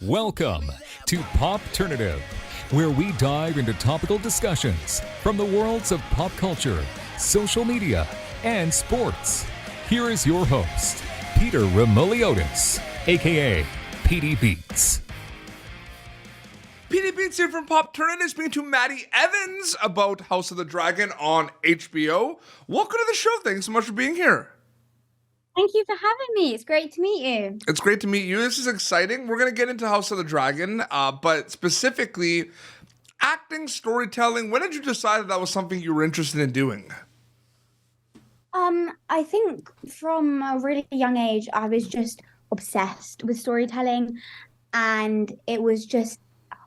Welcome to Popternative, where we dive into topical discussions from the worlds of pop culture, social media, and sports. Here is your host, Peter Remoliotis, aka PD Beats. PD Beats here from Popternative, speaking to Maddie Evans about House of the Dragon on HBO. Welcome to the show. Thanks so much for being here. Thank you for having me. It's great to meet you. It's great to meet you. This is exciting. We're going to get into House of the Dragon, but specifically acting, storytelling. When did you decide that was something you were interested in doing? I think from a really young age, I was just obsessed with storytelling, and I was just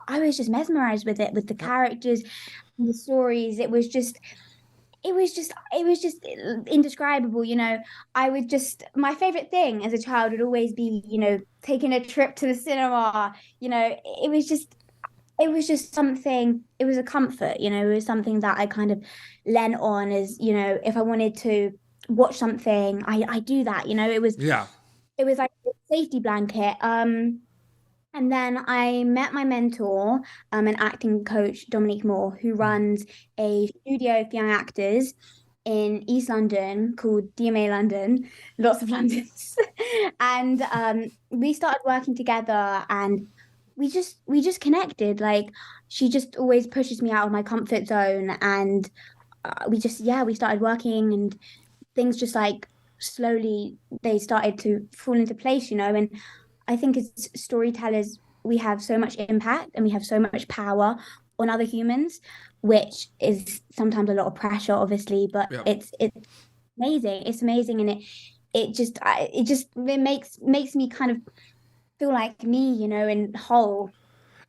mesmerized with it, with the characters, and the stories. It was just indescribable, my favorite thing as a child would always be, taking a trip to the cinema. It was just something. It was a comfort, it was something that I kind of leant on as, if I wanted to watch something, I do that. It was like a safety blanket. And then I met my mentor, an acting coach, Dominique Moore, who runs a studio for young actors in East London called DMA London, lots of Londons. And we started working together, and we just connected. Like, she just always pushes me out of my comfort zone, and we started working, and things just like slowly they started to fall into place, and I think as storytellers, we have so much impact and we have so much power on other humans, which is sometimes a lot of pressure, obviously, but it's amazing. It's amazing, and it makes me kind of feel like me, and whole.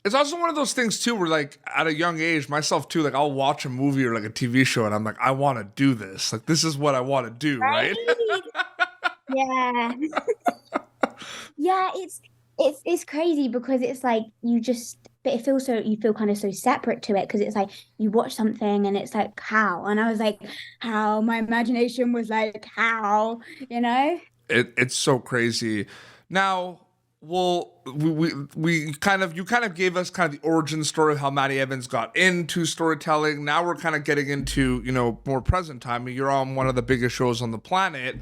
It's also one of those things too, where like at a young age, myself too, like I'll watch a movie or like a TV show, and I'm like, I want to do this. Like, this is what I want to do, right? Yeah. Yeah, it's crazy because it's like you feel kind of so separate to it, because it's like you watch something and it's like, how? And I was like, how? My imagination was like, how? It's so crazy. Now, well, you kind of gave us kind of the origin story of how Maddie Evans got into storytelling. Now we're kind of getting into, more present time. You're on one of the biggest shows on the planet.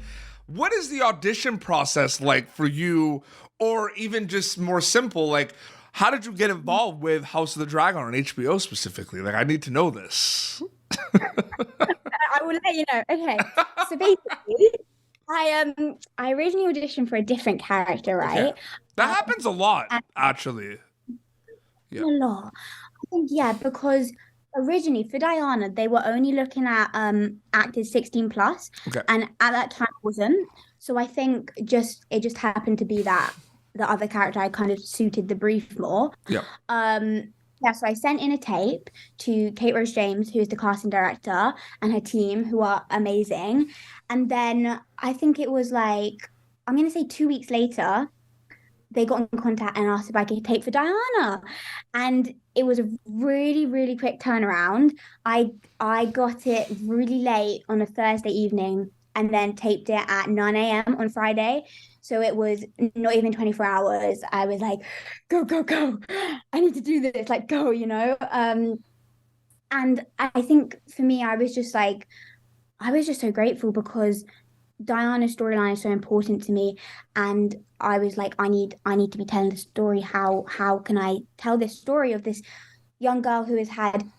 What is the audition process like for you, or even just more simple, like how did you get involved with House of the Dragon on HBO specifically? Like, I need to know this. I will let you know. Okay, so basically, I originally auditioned for a different character, right? Okay. That happens a lot, actually. Yeah. A lot. I think, because originally for Dyana, they were only looking at actors 16 plus, and at that time it wasn't. So I think it just happened to be that the other character I kind of suited the brief more. So I sent in a tape to Kate Rose James, who's the casting director, and her team, who are amazing. And then I think it was like, I'm gonna say 2 weeks later, they got in contact and asked if I could tape for Dyana. And it was a really, really quick turnaround. I got it really late on a Thursday evening and then taped it at 9 a.m. on Friday. So it was not even 24 hours. I was like, go, go, go. I need to do this, like, go, And I think for me, I was just so grateful, because Diana's storyline is so important to me, and I was like, I need to be telling the story. How can I tell this story of this young girl who has had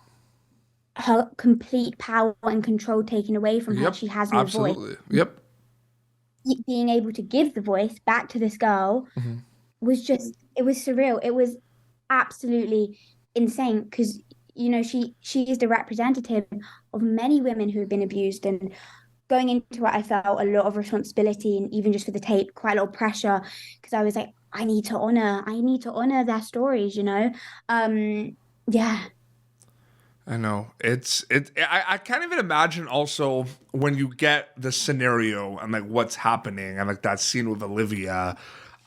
her complete power and control taken away from her? She has no voice. Yep. Being able to give the voice back to this girl was it was surreal. It was absolutely insane, because she is the representative of many women who have been abused, and going into it, I felt a lot of responsibility, and even just for the tape, quite a lot of pressure, because I was like, I need to honor their stories, I know. I can't even imagine also when you get the scenario and like what's happening and like that scene with Olivia.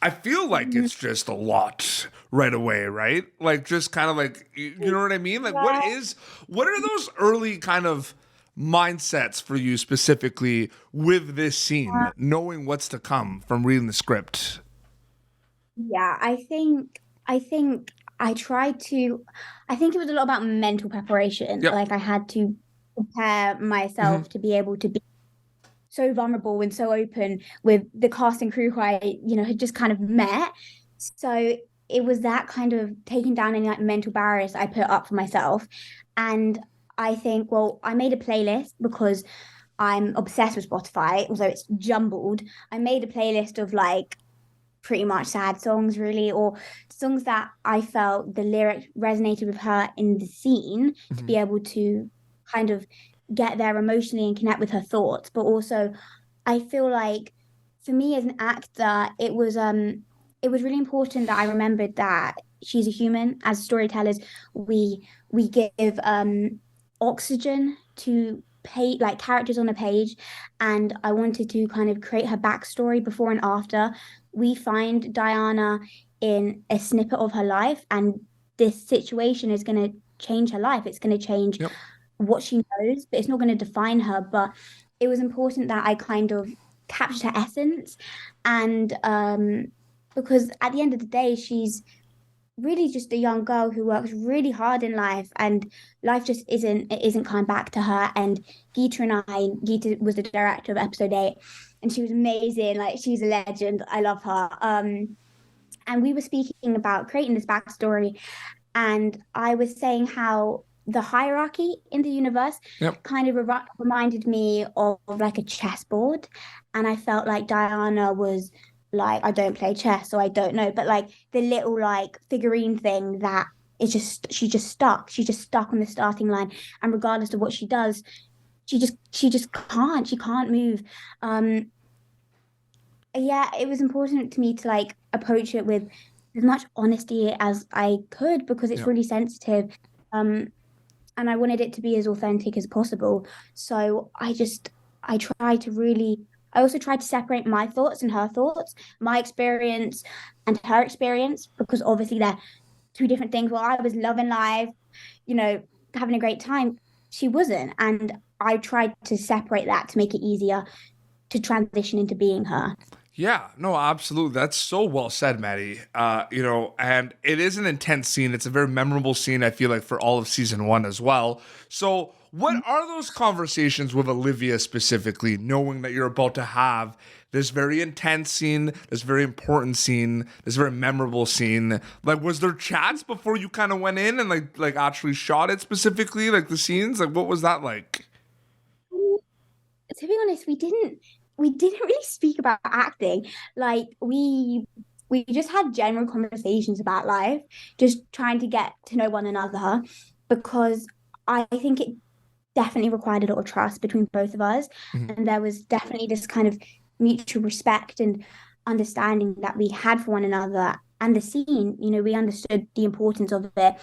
I feel like it's just a lot right away, right? Like, just kind of like, you know what I mean? Like, what are those early kind of mindsets for you specifically with this scene, knowing what's to come from reading the script? Yeah, I think I think I tried to, I think it was a lot about mental preparation. Yep. Like I had to prepare myself to be able to be so vulnerable and so open with the cast and crew who I, had just kind of met. So it was that kind of taking down any like mental barriers I put up for myself. And I think, well, I made a playlist because I'm obsessed with Spotify, although it's jumbled. I made a playlist of like pretty much sad songs, really, or songs that I felt the lyric resonated with her in the scene to be able to kind of get there emotionally and connect with her thoughts. But also, I feel like for me as an actor, it was really important that I remembered that she's a human. As storytellers, we give oxygen to like characters on a page, and I wanted to kind of create her backstory before and after. We find Dyana in a snippet of her life, and this situation is going to change her life. It's going to change what she knows, but it's not going to define her. But it was important that I kind of captured her essence, and because at the end of the day, she's really just a young girl who works really hard in life, and life just isn't coming back to her. And Geeta was the director of episode 8, and she was amazing. Like, she's a legend. I love her. And we were speaking about creating this backstory, and I was saying how the hierarchy in the universe kind of reminded me of like a chessboard, and I felt like Diana was like, I don't play chess, so I don't know, but like the little like figurine thing that is just she's just stuck on the starting line, and regardless of what she does, she just can't move. Yeah, it was important to me to like approach it with as much honesty as I could, because it's really sensitive, and I wanted it to be as authentic as possible. So I also tried to separate my thoughts and her thoughts, my experience and her experience, because obviously they're two different things. While I was loving life, having a great time, she wasn't. And I tried to separate that to make it easier to transition into being her. Yeah, no, absolutely. That's so well said, Maddie. And it is an intense scene. It's a very memorable scene, I feel like, for all of season 1 as well. So what are those conversations with Olivia specifically, knowing that you're about to have this very intense scene, this very important scene, this very memorable scene? Like, was there chats before you kind of went in and like actually shot it specifically, like the scenes? Like, what was that like? To be honest, we didn't really speak about acting. Like, we just had general conversations about life, just trying to get to know one another, because I think it definitely required a lot of trust between both of us. And there was definitely this kind of mutual respect and understanding that we had for one another. And the scene, we understood the importance of it.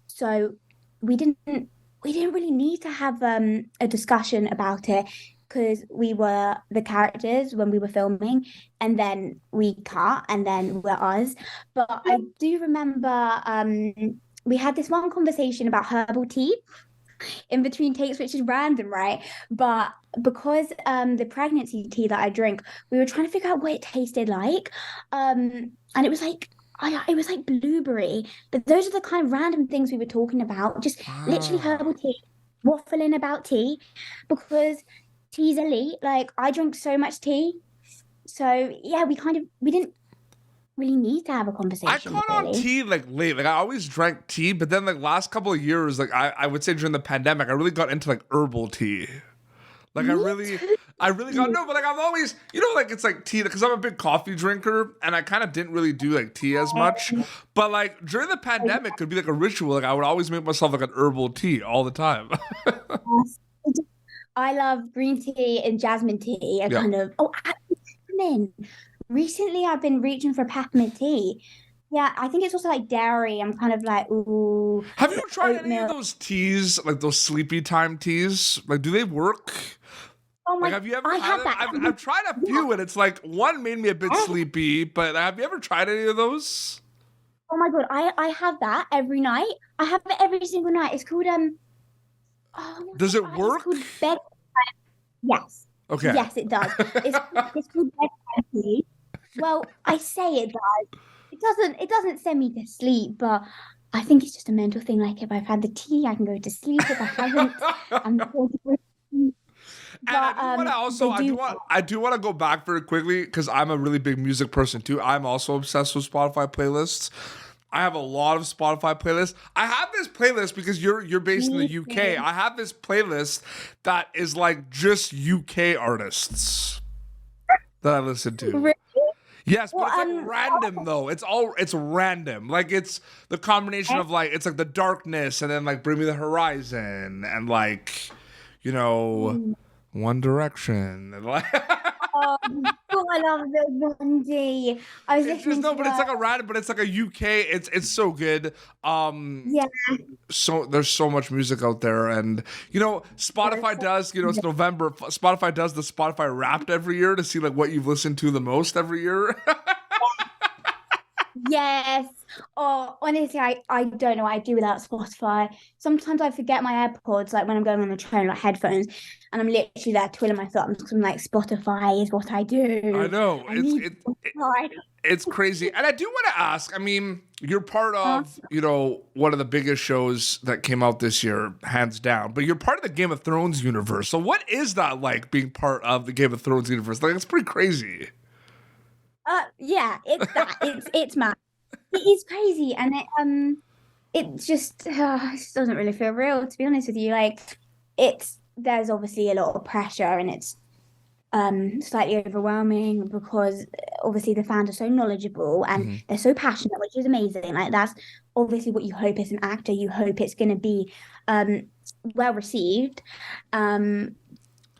So we didn't really need to have a discussion about it, because we were the characters when we were filming, and then we cut, and then we're us. But I do remember we had this one conversation about herbal tea in between takes, which is random, right? But because the pregnancy tea that I drink, we were trying to figure out what it tasted like. And it was like, it was like blueberry. But those are the kind of random things we were talking about. Just literally herbal tea, waffling about tea, because tea's elite. Like, I drink so much tea. So yeah, we didn't really need to have a conversation. I caught on tea like late. Like, I always drank tea, but then like last couple of years, like I would say during the pandemic, I really got into like herbal tea. Like, I really got, no, but like I've always, like it's like tea, because I'm a big coffee drinker, and I kind of didn't really do like tea as much. But like during the pandemic, it could be like a ritual. Like, I would always make myself like an herbal tea all the time. I love green tea and jasmine tea. Recently I've been reaching for peppermint tea. Yeah, I think it's also like dairy. I'm kind of like, ooh. Have you tried any of those teas, like those sleepy time teas? Like, do they work? Oh my! Like, have you ever had that? I've tried a few, and it's like one made me a bit sleepy. But have you ever tried any of those? Oh my God, I have that every night. I have it every single night. It's called Does it work? It's called bedtime. Yes. Okay. Yes, it does. It's called bedtime tea. Well, I say it does. it doesn't send me to sleep, but I think it's just a mental thing. Like if I've had the tea, I can go to sleep. If I haven't, I'm going to sleep. And I But do want to also, they do. I do want to go back very quickly because I'm a really big music person too. I'm also obsessed with Spotify playlists. I have a lot of Spotify playlists. I have this playlist because you're based in the UK. I have this playlist that is like just UK artists that I listen to. Really? Yes, but Well, it's like random though. It's random. Like it's the combination of like it's like the darkness and then like Bring Me the Horizon and like, you know, One Direction and like Oh, I love the Bundy. I was it's listening just no, to but it's like a random, but it's like a UK. It's so good. yeah. So there's so much music out there, and you know Spotify does. You know it's November. Spotify does the Spotify Wrapped every year to see like what you've listened to the most every year. Yes. Oh, honestly, I don't know what I do without Spotify. Sometimes I forget my AirPods, like when I'm going on the train, like headphones, and I'm literally there twiddling my thumbs because I'm like, Spotify is what I do. I know I need Spotify. it's crazy, and I do want to ask. I mean, you're part of you know one of the biggest shows that came out this year, hands down. But you're part of the Game of Thrones universe. So what is that like being part of the Game of Thrones universe? Like it's pretty crazy. Yeah, it's that. It's mad. It is crazy, and it just doesn't really feel real, to be honest with you. Like, there's obviously a lot of pressure, and it's slightly overwhelming because obviously the fans are so knowledgeable and they're so passionate, which is amazing. Like that's obviously what you hope as an actor. You hope it's going to be well received. But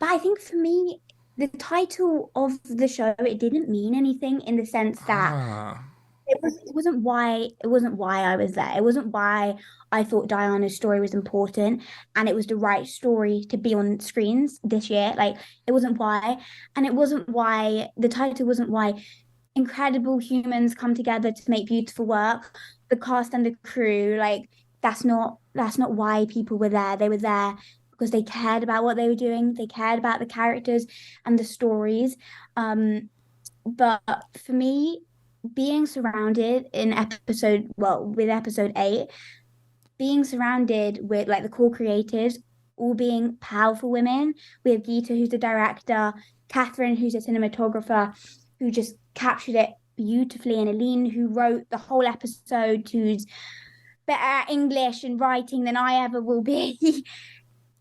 I think for me, the title of the show, it didn't mean anything in the sense that it wasn't why I was there. It wasn't why I thought Diana's story was important and it was the right story to be on screens this year. Like it wasn't why. And it wasn't why the title wasn't why incredible humans come together to make beautiful work. The cast and the crew, like that's not why people were there. They were there because they cared about what they were doing. They cared about the characters and the stories. But for me, being surrounded with episode 8, being surrounded with like the core creatives, all being powerful women. We have Geeta, who's the director, Catherine, who's a cinematographer, who just captured it beautifully, and Aline, who wrote the whole episode, who's better at English and writing than I ever will be.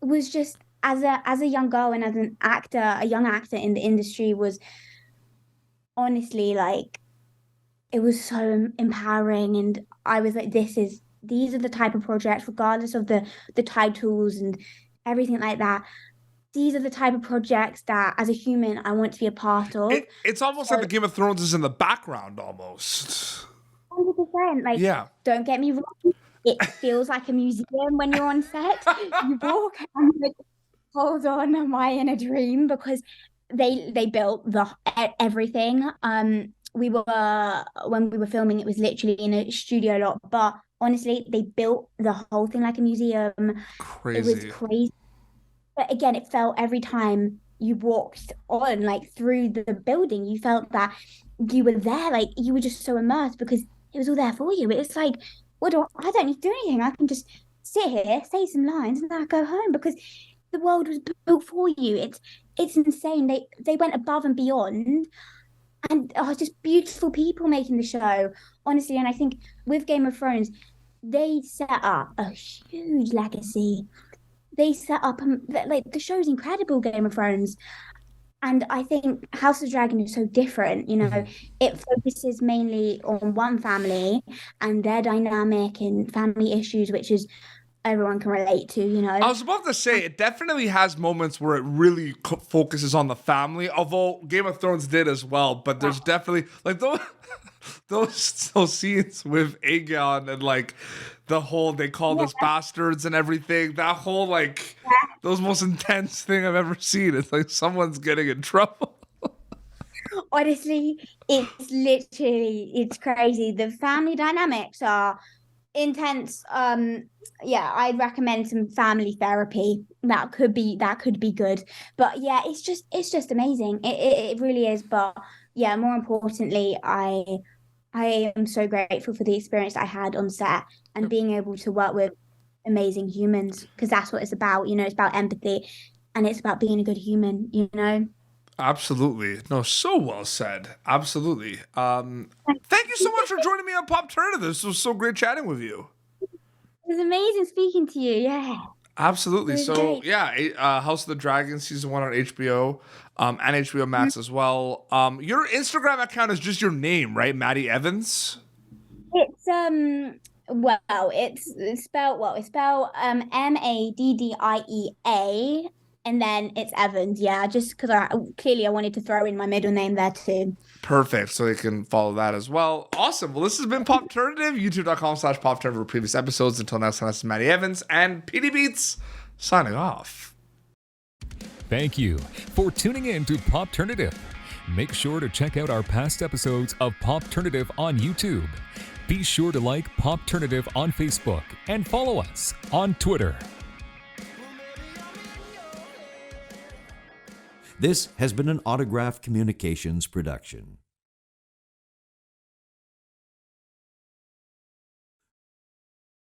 Was just as a young girl and as an actor, a young actor in the industry, was honestly like it was so empowering, and I was like, these are the type of projects, regardless of the titles and everything like that. These are the type of projects that, as a human, I want to be a part of. It's almost like the Game of Thrones is in the background, almost. 100%. Like, don't get me wrong. It feels like a museum when you're on set. You walk and like, hold on, am I in a dream? Because they built everything. When we were filming, it was literally in a studio lot, but honestly, they built the whole thing like a museum. Crazy. It was crazy. But again, it felt every time you walked on, like through the building, you felt that you were there, like you were just so immersed because it was all there for you. It's like, I don't need to do anything. I can just sit here, say some lines, and then I go home because the world was built for you. It's insane. They went above and beyond, and just beautiful people making the show, honestly. And I think with Game of Thrones, they set up a huge legacy. They set up like the show's incredible, Game of Thrones. And I think House of Dragon is so different. It focuses mainly on one family and their dynamic and family issues, which is everyone can relate to. I was about to say it definitely has moments where it really focuses on the family, although Game of Thrones did as well. But there's definitely like those scenes with Aegon and like the whole they called us bastards and everything. That whole like those most intense thing I've ever seen. It's like someone's getting in trouble. Honestly, it's crazy. The family dynamics are intense. I'd recommend some family therapy. That could be good. But yeah, it's just amazing. It really is. But yeah, more importantly, I I am so grateful for the experience I had on set and being able to work with amazing humans, because that's what it's about. It's about empathy and it's about being a good human. Absolutely. No, so well said. Absolutely. Thank you so much for joining me on Popternative. This was so great chatting with you. It was amazing speaking to you. Yeah. Absolutely. So great. yeah, House of the Dragon season 1 on HBO, and HBO Max as well. Your Instagram account is just your name, right? Maddie Evans. It's it's spelled Maddiea, and then it's Evans. Yeah, just because I wanted to throw in my middle name there too. Perfect. So they can follow that as well. Awesome. Well, this has been Popternative, youtube.com/Popternative for previous episodes. Until next time, this is Maddie Evans and PD Beats signing off. Thank you for tuning in to Popternative. Make sure to check out our past episodes of Popternative on YouTube. Be sure to like Popternative on Facebook and follow us on Twitter. This has been an Autograph Communications production.